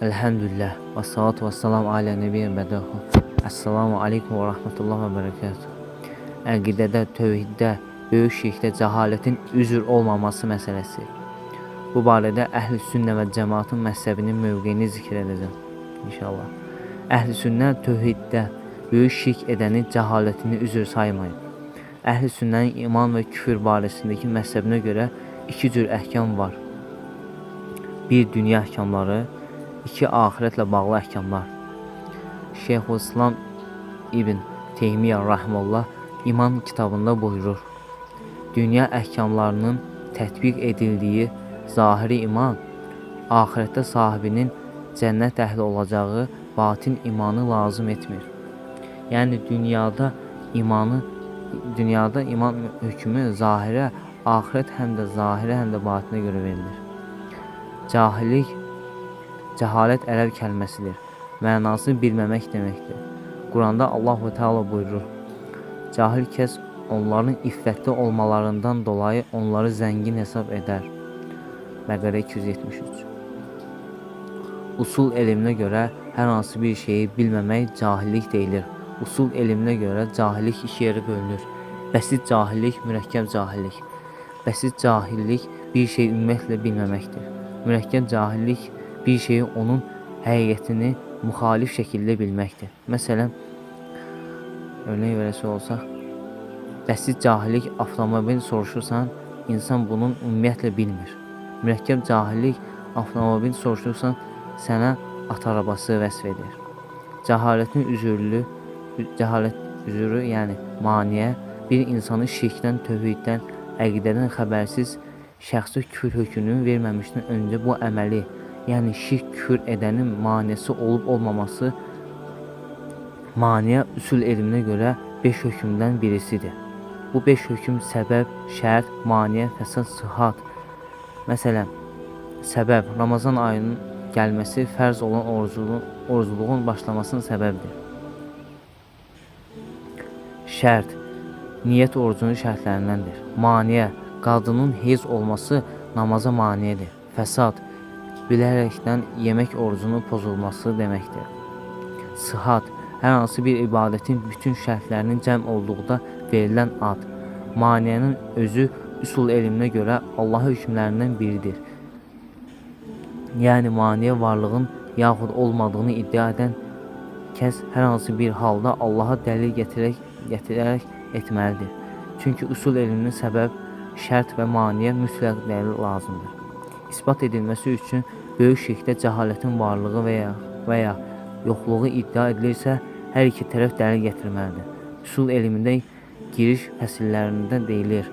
Elhamdülillah və salatu və salam alə nebiyyə bədəhu. Əssalamu aleykum və rahmetullah və bərəkatuhu. Əqidədə, tövhiddə, böyük şirkdə cəhalətin üzr olmaması məsələsi. Bu barədə əhl-i sünnə və cəmaatın məzhəbinin mövqeyini zikr edəcəm inşallah. Əhl-i sünnə tövhiddə böyük şirk edəni cəhalətini üzr saymayıb. Əhl-i sünnənin iman və küfür barəsindəki məzhəbinə görə iki cür əhkam var. Bir, dünya əhkamları, iki, ahirətlə bağlı əhkamlar. Şeyxülislam İbn Teymiyyə rahimehullah iman kitabında buyurur: dünya əhkamlarının tətbiq edildiyi zahiri iman, ahirətdə sahibinin cənnət əhli olacağı batin imanı lazım etmir. Yəni dünyada iman hökmü zahirə, ahirət həm də zahirə, həm də batinə görə verilir. Cəhalət ərəb kəlməsidir. Mənası bilməmək deməkdir. Quranda Allah-u Teala buyurur: cahil kəs onların iffətli olmalarından dolayı onları zəngin hesab edər. Bəqərə 273. Usul elminə görə hər hansı bir şeyi bilməmək cahillik deyilir. Usul elminə görə cahillik iki yerə bölünür. Bəsit cahillik, mürəkkəb cahillik. Bəsit cahillik bir şey ümumiyyətlə bilməməkdir. Mürəkkəb cahillik bir şeyi onun həqiqətini müxalif şəkildə bilməkdir. Məsələn, örnək verəsi olsaq, bəsit cahillik avtomobil soruşursan, insan bunun ümumiyyətlə bilmir. Mürəkkəb cahillik avtomobil soruşursan, sənə at arabası vəsf edir. Cəhalət üzrü, yəni maniyə, bir insanı şirkdən, tövhiddən, əqidədən xəbərsiz şəxsi küfür hökmünü verməmişdən öncə bu əməli, yəni şirk küfür edənin maniyəsi olub olmaması, maniyə üsul elminə görə 5 hökmdən birisidir. Bu 5 hökm səbəb, şərt, maniyə, fəsad, sıhhat. Məsələn, səbəb, Ramazan ayının gəlməsi fərz olan orucluğun başlamasının səbəbdir. Şərt, niyyət orucunun şərtlərindəndir. Maniyə, qadının heyz olması namaza maniyedir. Fəsad, bilərəkdən yemək orucunun pozulması deməkdir. Sıhhat, hər hansı bir ibadətin bütün şərtlərinin cəm olduqda verilən ad. Maniyənin özü üsul elminə görə Allah hökmlərindən biridir. Yəni maniyə varlığın yaxud olmadığını iddia edən kəs hər hansı bir halda Allaha dəlil gətirərək etməlidir. Çünki usul elminin səbəb, şərt və maniyə mütləq dəlil lazımdır. İsbat edilməsi üçün böyük şirkdə cəhalətin varlığı və ya yoxluğu iddia edilirsə, hər iki tərəf dəlil gətirməlidir. Usul elmində giriş fəsillərində deyilir: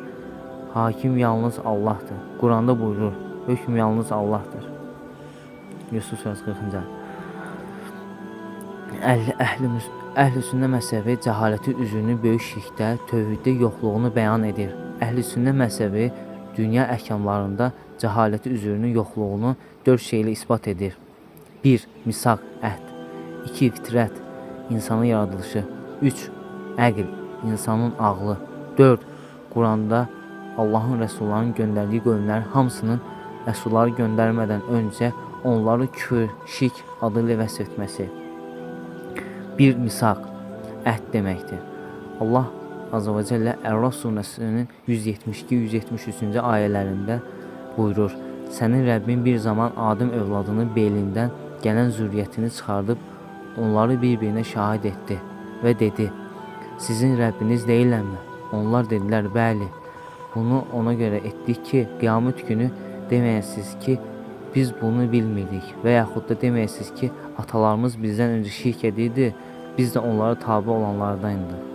hakim yalnız Allahdır. Quranda buyurur: hökm yalnız Allahdır. Yusuf 40-cı. Əhl-i sünnə məzhəbi cəhaləti üzrünü böyük şirkdə, tövhiddə yoxluğunu bəyan edir. Əhl-i sünnə məzhəbi dünya əhkamlarında cəhaləti üzrünün yoxluğunu 4 şeylə isbat edir. 1. Misaq, əhd. 2. Fitrət, insanın yaradılışı. 3. Əql, insanın ağlı. 4. Quranda Allahın rəsullarının göndərdiyi qövmlərin hamısının rəsulları göndərmədən öncə onları küfür, şirk adı ilə vəsf etməsi. 1. Misaq, əhd deməkdir. Allah Azə və Cəllə Ər-Rəd surəsinin 172-173-cü ayələrində buyurur: sənin Rəbbin bir zaman Adəm övladını belindən gələn zürriyyətini çıxardıb onları bir-birinə şahid etdi və dedi: sizin Rəbbiniz deyillərmi? Onlar dedilər: bəli. Bunu ona görə etdik ki, qiyamət günü deməyəsiniz ki, biz bunu bilmirdik və yaxud da deməyəsiniz ki, atalarımız bizdən öncə şirk edirdi, biz də onlara tabi olanlardaydı.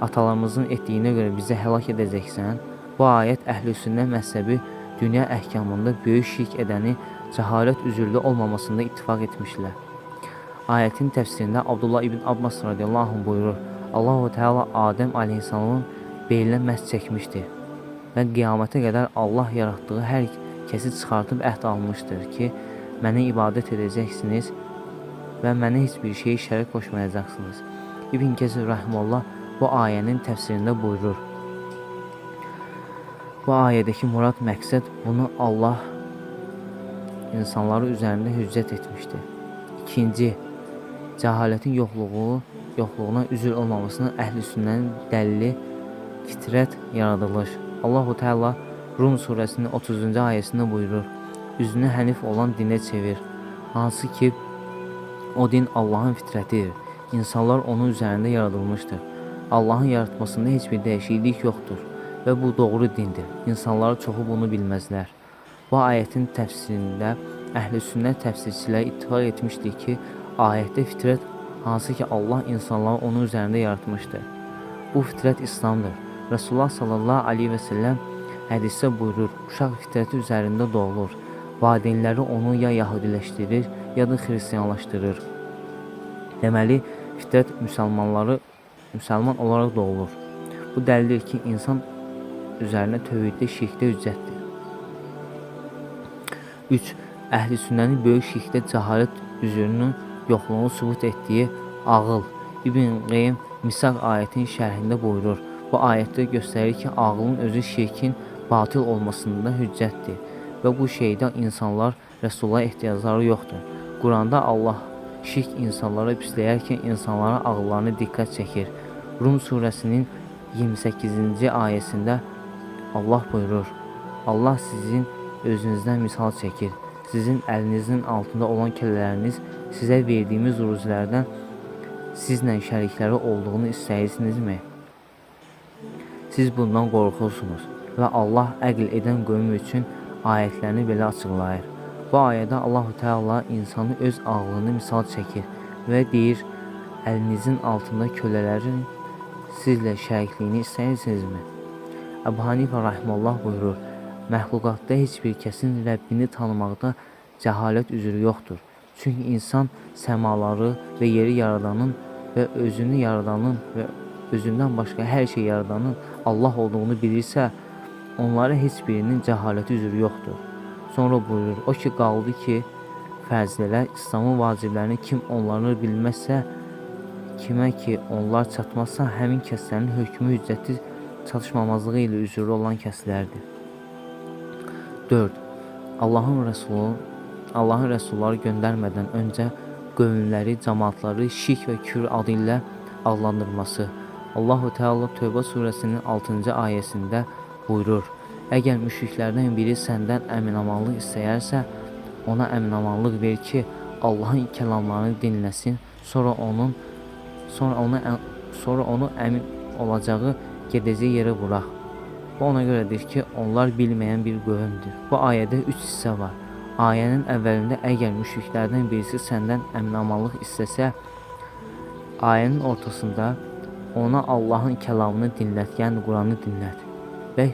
Atalarımızın etdiyinə görə bizə həlak edəcəksən. Bu ayət əhl-i sünnə məzhəbi dünya əhkamında böyük şirk edəni cəhalət üzrlü olmamasında ittifaq etmişlər. Ayətin təfsirində Abdullah ibn Abbas radiyallahu anh buyurur: Allah-u Teala Adəm aleyhissalamın belindən məhz çəkmişdir və qiyamətə qədər Allah yaratdığı hər kəsi çıxartıb əhd almışdır ki, mənə ibadət edəcəksiniz və mənə heç bir şeyi şərik qoşmayacaqsınız. İbn Kəsir rahimehullah bu ayənin təfsirində buyurur: bu ayədəki murad məqsəd bunu Allah insanları üzərində hüccət etmişdir. İkinci, cəhalətin yoxluğuna üzr olmamasının əhl-i sünnənin dəlili fitrət yaradılır. Allahu Teala Rum surəsinin 30-cu ayəsində buyurur: "Üzünü hənif olan dinə çevir." Hansı ki, o din Allahın fitrətidir. İnsanlar onun üzərində yaradılmışdır. Allahın yaratmasında heç bir dəyişiklik yoxdur və bu doğru dindir. İnsanların çoxu bunu bilməzlər. Bu ayətin təfsirində əhl-i sünnət təfsirçiləri ittifaq etmişdir ki, ayətdə fitrət hansı ki Allah insanları onun üzərində yaratmışdır. Bu fitrət İslamdır. Resulullah sallallahu aleyhi və səlləm hədisdə buyurur: "Uşaq fitrəti üzərində doğulur. Valideynləri onu ya yahudiləşdirir, ya da xristianlaşdırır." Deməli, fitrət müsəlman olaraq doğulur. Bu dəlildir ki, insan üzərinə tövhiddə, şirkdə hüccətdir. 3. Əhl-i sünnənin böyük şirkdə cəhalət üzrünün yoxluğunu sübut etdiyi ağıl. İbn Qeym Misaq ayətin şərhində buyurur: "Bu ayətdə göstərir ki, ağılın özü şirkin batıl olmasında hüccətdir və bu şeydə insanlar Rəsulullah ehtiyacları yoxdur." Quranda Allah şirk insanlara pisləyərkən insanlara ağıllarına diqqət çəkir. Rum surəsinin 28-ci ayəsində Allah buyurur: "Allah sizin özünüzdən misal çəkir. Sizin əlinizin altında olan kəllələriniz sizə verdiyimiz ruzilərdən sizlə şərikləri olduğunu istəyirsinizmi? Siz bundan qorxursunuz və Allah əql edən qövm üçün ayətlərini belə açıqlayır." Bu ayədə Allah-u Teala insanı öz ağlını misal çəkir və deyir: "Əlinizin altında kölələrin sizlə şərikliyini istəyirsinizmi?" Əbu Hanifə rahimehullah buyurur: "Məxluqatda heç bir kəsin Rəbbini tanımaqda cəhalət üzrü yoxdur. Çünki insan səmaları və yeri yaradanın və özünü yaradanın və özündən başqa hər şey yaradanın Allah olduğunu bilirsə, onlara heç birinin cəhaləti üzrü yoxdur." Sonra buyurur: "O ki qaldı ki, fərzlər, İslamın vaciblərini kim onları bilməzsə, kimə ki onlar çatmazsa, həmin kəslərin hökmü hüccəti çatışmamazlığı ilə üzrlü olan kəslərdir." 4. Allahın rəsulları göndərmədən öncə qövmləri, cəmaatları şirk və küfr adı ilə adlandırması. Allahu Teala Tövbə surəsinin 6-cı ayəsində buyurur: "Əgər müşriklərdən biri səndən əminamanlıq istəyərsə, ona əminamanlıq ver ki, Allahın kəlamlarını dinləsin, sonra onu əmin olacağı gedəcəyi yerə burax." Bu ona görədir ki, onlar bilməyən bir qövmdür. Bu ayədə 3 hissə var. Ayənin əvvəlində əgər müşriklərdən birisi səndən əminamanlıq istəsə, ayənin ortasında ona Allahın kəlamını dinlət, yəni Quranı dinlət. Və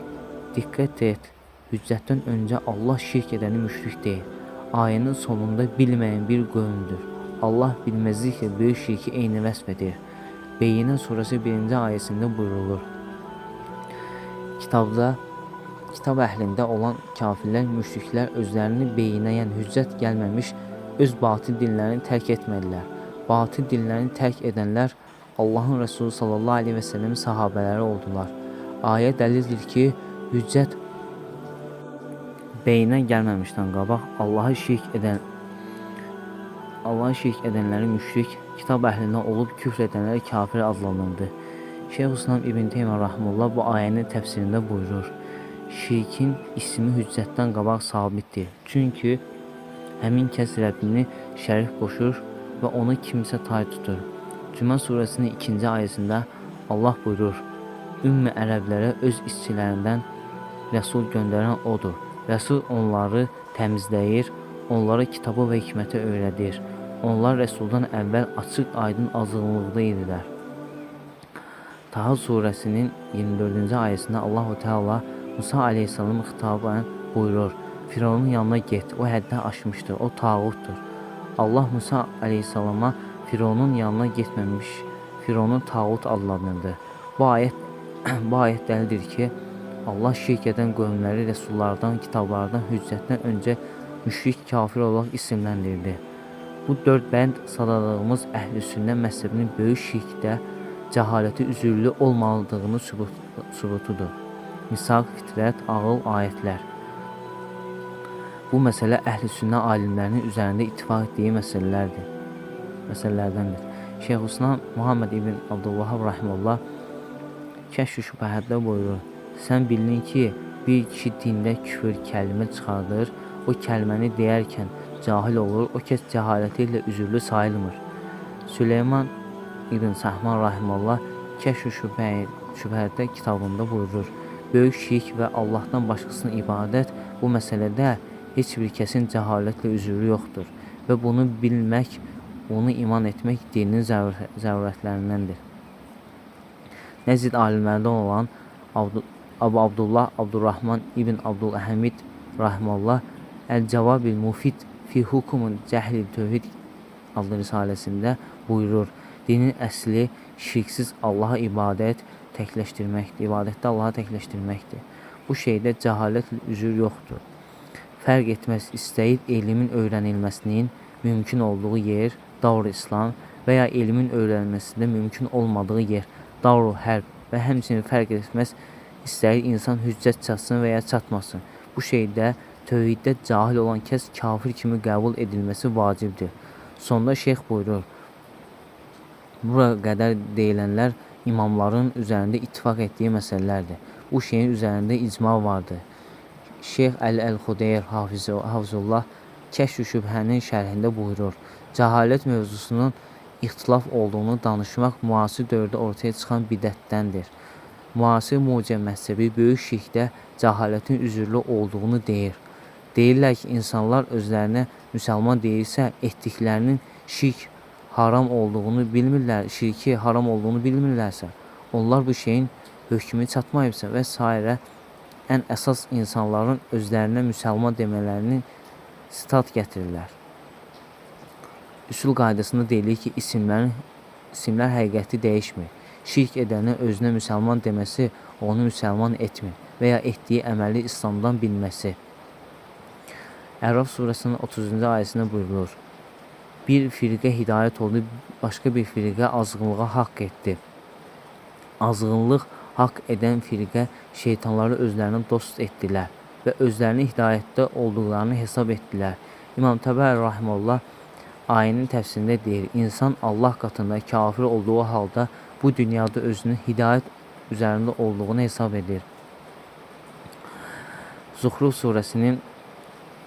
diqqət et, hüccətdən öncə Allah şirk edəni müşrik deyil. Ayənin sonunda bilməyən bir qövmdür. Allah bilməzliklə böyük şirki eyni vəsf edir. Beyyinə surəsi 1-ci ayəsində buyurulur: Kitab əhlində olan kafirlər, müşriklər özlərini beyinə, yəni hüccət gəlməmiş öz batil dinlərini tərk etmədilər. Batil dinlərini tərk edənlər Allahın Resulü sallallahu aleyhi və səlləmin sahabələri oldular. Ayə dəlildir ki, hüccət beyinə gəlməmişdən qabaq Allahı şirk edənləri müşrik, kitab əhlindən olub küfr edənləri kafir adlanırdı. Şeyxülislam İbn Teymiyyə rahimehullah bu ayənin təfsirində buyurur: "Şirkin ismi hüccətdən qabaq sabitdir. Çünki həmin kəs Rəbbini şərik qoşur və onu kimsə tay tutur." Cümə surəsinin 2-ci ayəsində Allah buyurur: "Ümmü ərəblərə öz işçilərindən rəsul göndərən odur. Rəsul onları təmizləyir, onlara kitabı və hikməti öyrədir. Onlar rəsuldan əvvəl açıq aydın azğınlıqda idilər." Taha surəsinin 24-cü ayəsində Allah-u Teala Musa aleyhissalam xitabən buyurur: "Firavunun yanına get, o həddən aşmışdır, o tağutdur." Allah Musa aleyhissalama Firavunun yanına getməmiş Firavunu tağut adlandırdı. Bu ayət dəlildir ki, Allah şirk edən qövmləri rəsullardan, kitablardan, hüccətdən öncə müşrik, kafir olaraq isimləndirdi. Bu 4 bənd sadalığımız əhl-i sünnə məzhəbinin böyük şirkdə cəhaləti üzürlü olmadığını sübutudur. Misaq, fitrət, ağıl, ayətlər. Bu Bu məsələ əhl-i-sünnə alimlərinin üzərində ittifaq etdiyi məsələlərdəndir. Şeyxülislam Muhammed ibn Abdülvahhab rahimehullah Kəşf-i Şübhətdə buyurur: Sən bildin ki, bir kişi dində küfür kəlmə çıxardır, o kəlməni deyərkən cahil olur, o kəs cəhaləti ilə üzürlü sayılmır. Süleyman ibn Səhman rahimehullah Kəşf-i Şübhətdə kitabında buyurur: Böyük şirk və Allahdan başqasına ibadət bu məsələdə heç bir kəsin cəhalətlə üzürü yoxdur və bunu bilmək, onu iman etmək dinin zərurətlərindəndir. Nəzid alimlərdən olan Abu Abdullah Abdurrahman ibn Abdülhəmid rahimehullah Əl-Cəvabil Mufid fi Hukumun Cəhlil Tövhid adlı risaləsində buyurur: Dinin əsli şirksiz Allaha ibadətdə Allaha təkləşdirməkdir. Bu şeydə cəhalətlə üzür yoxdur. Fərq etməz, istəyir elmin öyrənilməsinin mümkün olduğu yer, Darul İslam və ya elmin öyrənilməsində mümkün olmadığı yer, Darul Hərb və həmçinin fərq etməz, istəyir insan hüccət çatsın və ya çatmasın. Bu şeydə tövhiddə cahil olan kəs kafir kimi qəbul edilməsi vacibdir. Sonda şeyx buyurur: Bura qədər deyilənlər imamların üzərində ittifaq etdiyi məsələlərdir. Bu şeyin üzərində icma vardır. Şeyx Əl-Xudeyr Hafizullah Kəşf-i Şübhənin şərhində buyurur: Cəhalət mövzusunun ixtilaf olduğunu danışmaq müasir dövrdə ortaya çıxan bidətdəndir. Müasir mucə məzhəbi böyük şirkdə cəhalətin üzürlü olduğunu deyir. Deyirlər ki, insanlar özlərinə müsəlman deyirsə, etdiklərinin şirki haram olduğunu bilmirlərsə, onlar bu şeyin hökmü çatmayıbsa və s. ən əsas insanların özlərinə müsəlman demələrini sitat gətirirlər. Üsul qaydasında deyilir ki, isimlər həqiqəti dəyişmir. Şirk edənə özünə müsəlman deməsi onu müsəlman etmir və ya etdiyi əməli İslamdan bilməsi. Əraf surəsinin 30-cu ayəsində buyurulur: Bir firqə hidayət oldu, başqa bir firqə azğınlığa haqq etdi. Azğınlıq haqq edən firqə şeytanları özlərinə dost etdilər və özlərini hidayətdə olduqlarını hesab etdilər. İmam Təbəri rahimehullah ayənin təfsirində deyir: İnsan Allah qatında kafir olduğu halda bu dünyada özünün hidayət üzərində olduğunu hesab edir. Zuhruf surəsinin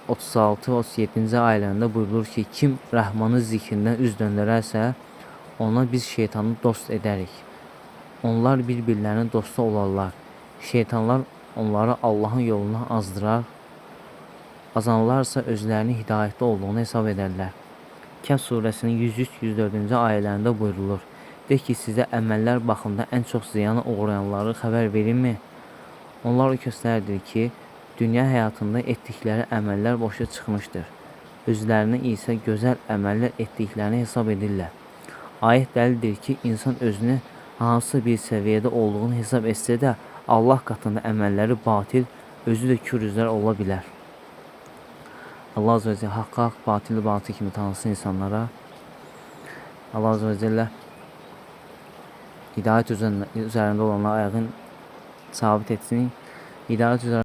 36-37-ci ayələrində buyurulur ki, kim Rəhmanın zikrindən üz döndərərsə, ona biz şeytanı dost edərik. Onlar bir-birlərinin dostu olarlar. Şeytanlar onları Allahın yoluna azdırar. Azanlarsa özlərini hidayətdə olduğunu hesab edərlər. Kəhf surəsinin 103-104-cü ayələrində buyurulur: De ki, sizə əməllər baxımında ən çox ziyana uğrayanları xəbər verirmi? Onlar o kəslərdir ki, dünya həyatında etdikləri əməllər boşa çıxmışdır. Özlərinə isə gözəl əməllər etdiklərini hesab edirlər. Ayət dəlildir ki, insan özünü hansı bir səviyyədə olduğunu hesab etsə də, Allah qatında əməlləri batil, özü də kürüzlər ola bilər. Allah Azze ve Celle haqqa haqq, batili batil kimi tanısın insanlara. Allah Azze ve Celle hidayət üzərində olanlar ayağın sabit etsin. Hidayət üzərində